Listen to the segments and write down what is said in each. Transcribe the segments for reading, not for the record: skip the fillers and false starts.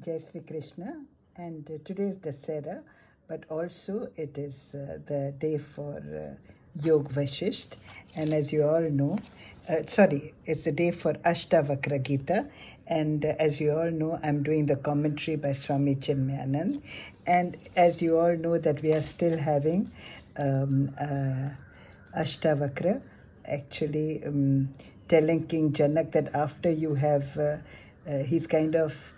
Jai Sri Krishna, and today is Dasera, but also it is the day for Yog Vashisht, and as you all know, it's the day for Ashtavakra Gita, and as you all know, I'm doing the commentary by Swami Chinmayanandaji, and as you all know that we are still having Ashtavakra, actually telling King Janak that after you have, he's kind of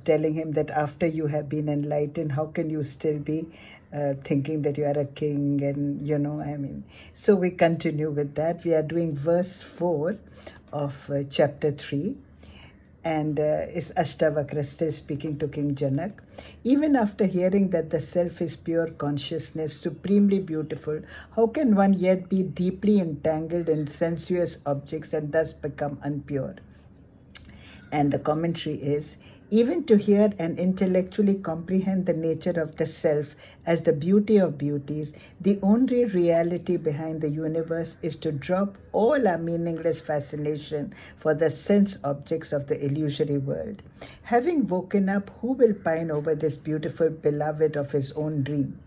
telling him that after you have been enlightened, how can you still be thinking that you are a king? And so we continue with that. We are doing verse 4 of chapter 3. And is Ashtavakra still speaking to King Janak? Even after hearing that the self is pure consciousness, supremely beautiful, how can one yet be deeply entangled in sensuous objects and thus become unpure? And the commentary is, even to hear and intellectually comprehend the nature of the self as the beauty of beauties, the only reality behind the universe is to drop all our meaningless fascination for the sense objects of the illusory world. Having woken up, who will pine over this beautiful beloved of his own dream?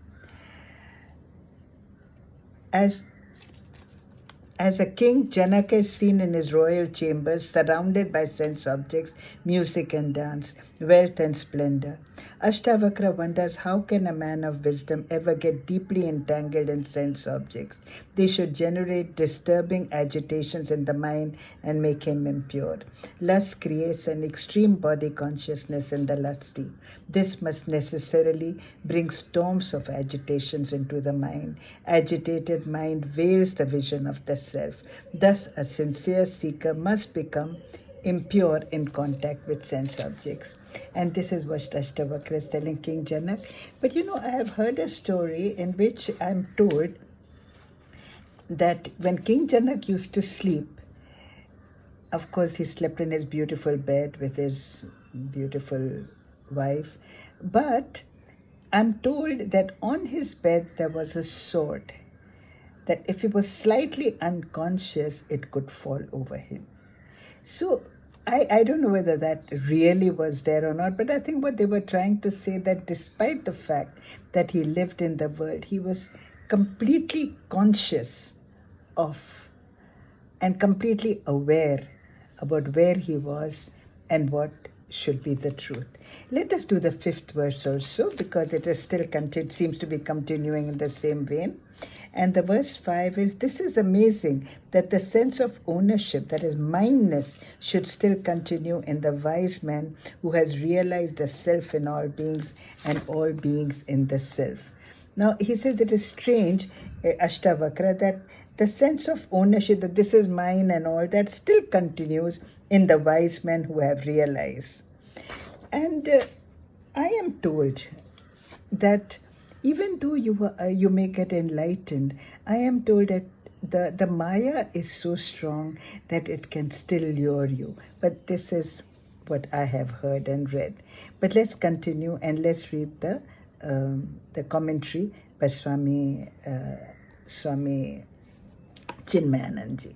As a king, Janaka is seen in his royal chambers, surrounded by sense objects, music and dance, wealth and splendor. Ashtavakra wonders how can a man of wisdom ever get deeply entangled in sense objects? They should generate disturbing agitations in the mind and make him impure. Lust creates an extreme body consciousness in the lusty. This must necessarily bring storms of agitations into the mind. Agitated mind veils the vision of the self. Thus, a sincere seeker must become impure in contact with sense objects. And this is what Ashtavakra is telling King Janak. But I have heard a story in which I'm told that when King Janak used to sleep, of course, he slept in his beautiful bed with his beautiful wife. But I'm told that on his bed there was a sword, that if he was slightly unconscious, it could fall over him. So I don't know whether that really was there or not, but I think what they were trying to say, that despite the fact that he lived in the world, he was completely conscious of and completely aware about where he was and what should be the truth. Let us do the fifth verse also, because it is still seems to be continuing in the same vein. And the verse 5 is, this is amazing that the sense of ownership, that is mindness, should still continue in the wise man who has realized the self in all beings and all beings in the self. Now, he says it is strange, Ashtavakra, that the sense of ownership, that this is mine and all that, still continues in the wise men who have realized. And I am told that even though you may get enlightened, I am told that the Maya is so strong that it can still lure you. But this is what I have heard and read. But let's continue and let's read the commentary by Swami Chinmayanandaji.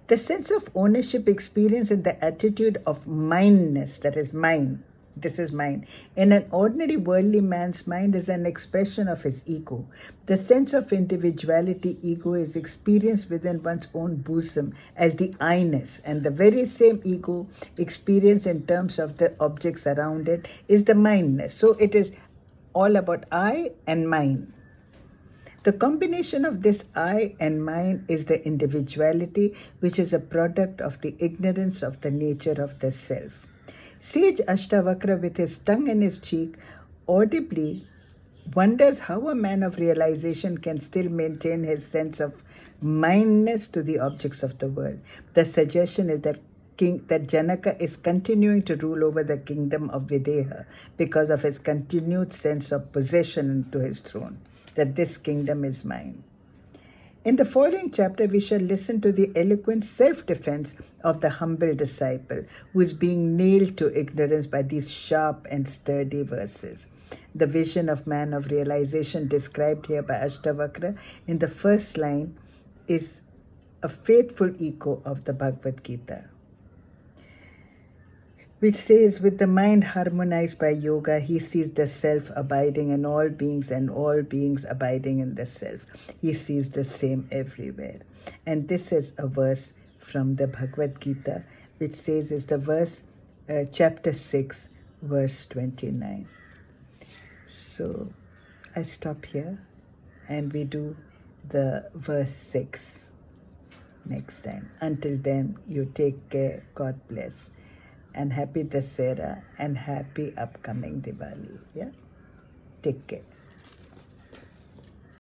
The sense of ownership experience in the attitude of mindness, that is mine, this is mine, in an ordinary worldly man's mind is an expression of his ego. The sense of individuality, ego, is experienced within one's own bosom as the I-ness, and the very same ego experienced in terms of the objects around it is the mindness. So it is all about I and mine. The combination of this I and mine is the individuality, which is a product of the ignorance of the nature of the self. Sage Ashtavakra, with his tongue in his cheek, audibly wonders how a man of realization can still maintain his sense of mindness to the objects of the world. The suggestion is that Janaka is continuing to rule over the kingdom of Videha because of his continued sense of possession to his throne, that this kingdom is mine. In the following chapter, we shall listen to the eloquent self-defense of the humble disciple who is being nailed to ignorance by these sharp and sturdy verses. The vision of man of realization described here by Ashtavakra in the first line is a faithful echo of the Bhagavad Gita. which says, with the mind harmonized by yoga, he sees the self abiding in all beings and all beings abiding in the self. He sees the same everywhere. And this is a verse from the Bhagavad Gita, which says, is the verse, chapter 6, verse 29. So I stop here and we do the verse 6 next time. Until then, you take care. God bless. And happy Dasera and happy upcoming Diwali. Yeah? Take care.